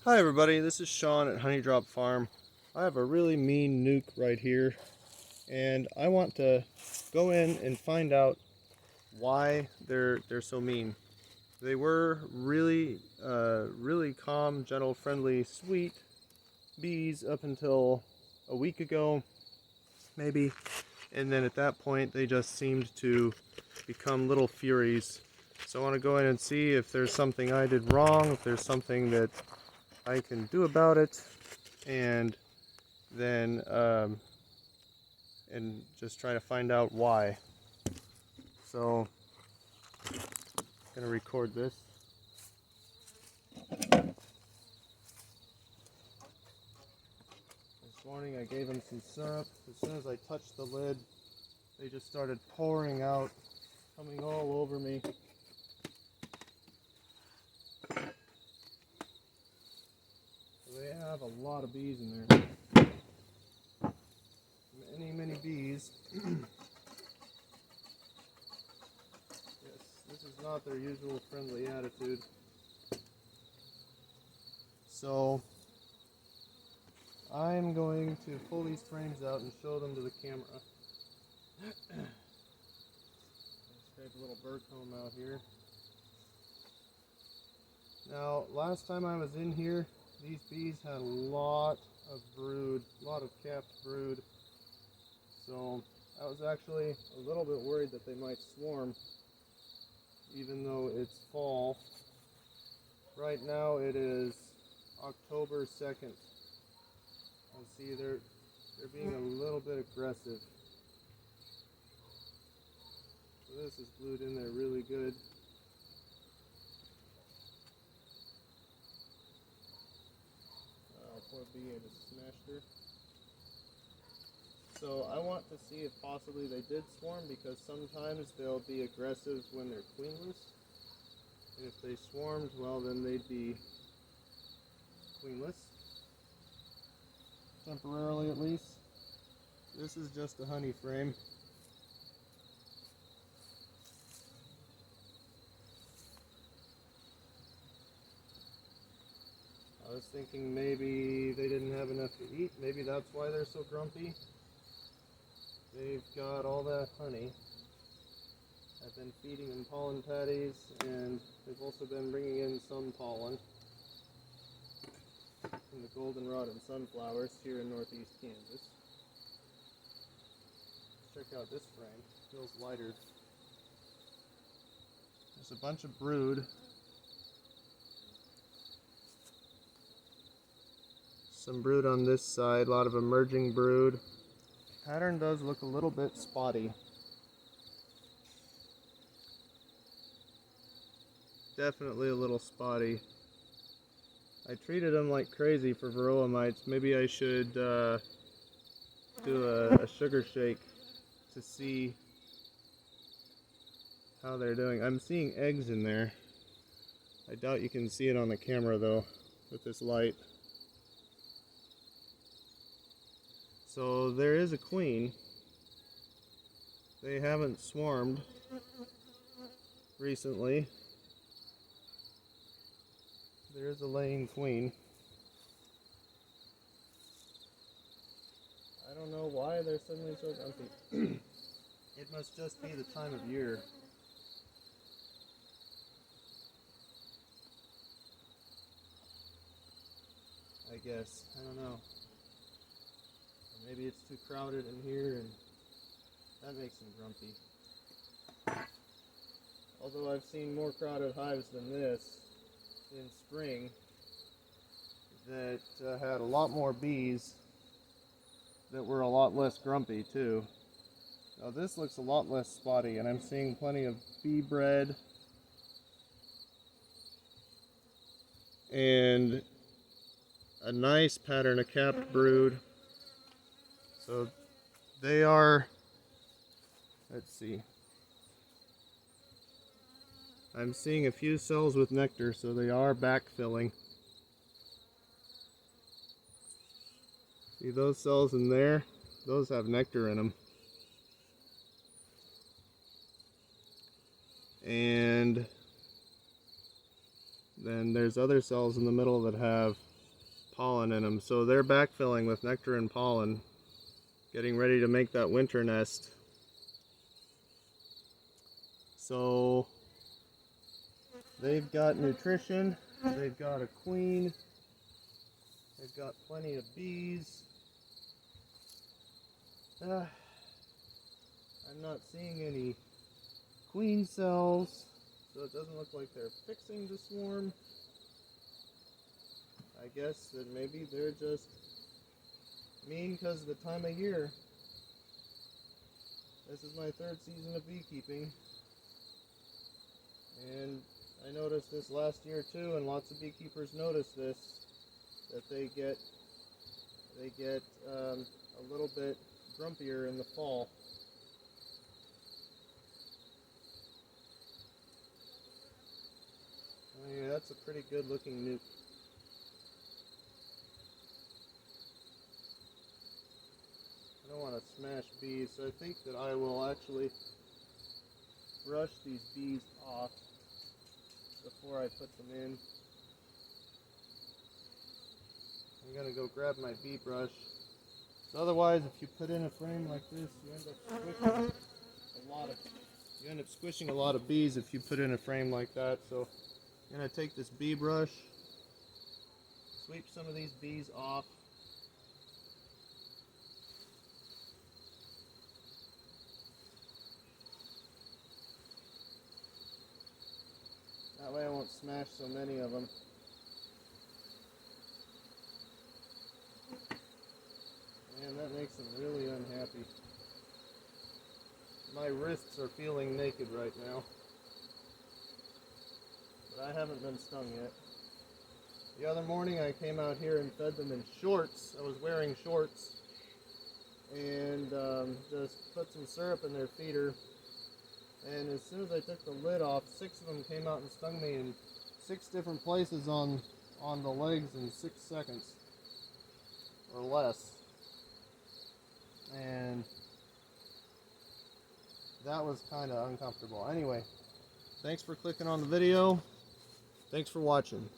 Hi everybody, this is Sean at Honey Drop Farm. I have a really mean nuke right here, and I want to go in and find out why they're so mean. They were really calm, gentle, friendly, sweet bees up until a week ago, maybe, and then at that point they just seemed to become little furies. So I want to go in and see if there's something I did wrong, if there's something that I can do about it, and then and just try to find out why. So I'm gonna record this. This morning I gave them some syrup. As soon as I touched the lid, they just started pouring out, coming all over me. So they have a lot of bees in there. Many bees. Yes, this is not their usual friendly attitude. So I'm going to pull these frames out and show them to the camera. Scrape a little bird comb out here. Now, last time I was in here, these bees had a lot of brood, a lot of capped brood. So I was actually a little bit worried that they might swarm, even though it's fall. Right now it is October 2nd. I see they're being a little bit aggressive. So this is glued in there really good. Poor bee, I just smashed her. So I want to see if possibly they did swarm, because sometimes they'll be aggressive when they're queenless. And if they swarmed, well, then they'd be queenless. Temporarily at least. This is just a honey frame. I was thinking maybe they didn't have enough to eat. Maybe that's why they're so grumpy. They've got all that honey. I've been feeding them pollen patties, and they've also been bringing in some pollen from the goldenrod and sunflowers here in northeast Kansas. Check out this frame. It feels lighter. There's a bunch of brood. Some brood on this side, a lot of emerging brood. Pattern does look a little bit spotty. Definitely a little spotty. I treated them like crazy for varroa mites. Maybe I should do a sugar shake to see how they're doing. I'm seeing eggs in there. I doubt you can see it on the camera though with this light. So there is a queen. They haven't swarmed recently. There is a laying queen. I don't know why they're suddenly so grumpy. It must just be the time of year. I guess. I don't know. Or maybe it's too crowded in here and that makes them grumpy. Although I've seen more crowded hives than this in spring that had a lot more bees that were a lot less grumpy too. Now this looks a lot less spotty, and I'm seeing plenty of bee bread and a nice pattern of capped brood. So they are, let's see, I'm seeing a few cells with nectar, so they are backfilling. See those cells in there? Those have nectar in them. And then there's other cells in the middle that have pollen in them. So they're backfilling with nectar and pollen, getting ready to make that winter nest. So they've got nutrition, they've got a queen, they've got plenty of bees. I'm not seeing any queen cells, so it doesn't look like they're fixing to swarm. I guess that maybe they're just mean because of the time of year. This is my third season of beekeeping, and I noticed this last year too, and lots of beekeepers notice this, that they get a little bit grumpier in the fall. Oh yeah, that's a pretty good looking nuke. I don't want to smash bees, so I think that I will actually brush these bees off before I put them in. I'm going to go grab my bee brush. So otherwise, if you put in a frame like this, you end up squishing a lot of bees if you put in a frame like that. So I'm going to take this bee brush, sweep some of these bees off. That way I won't smash so many of them. Man, that makes them really unhappy. My wrists are feeling naked right now. But I haven't been stung yet. The other morning I came out here and fed them in shorts. I was wearing shorts. And just put some syrup in their feeder. And as soon as I took the lid off, 6 of them came out and stung me in 6 different places on the legs in 6 seconds. Or less. And that was kind of uncomfortable. Anyway, thanks for clicking on the video. Thanks for watching.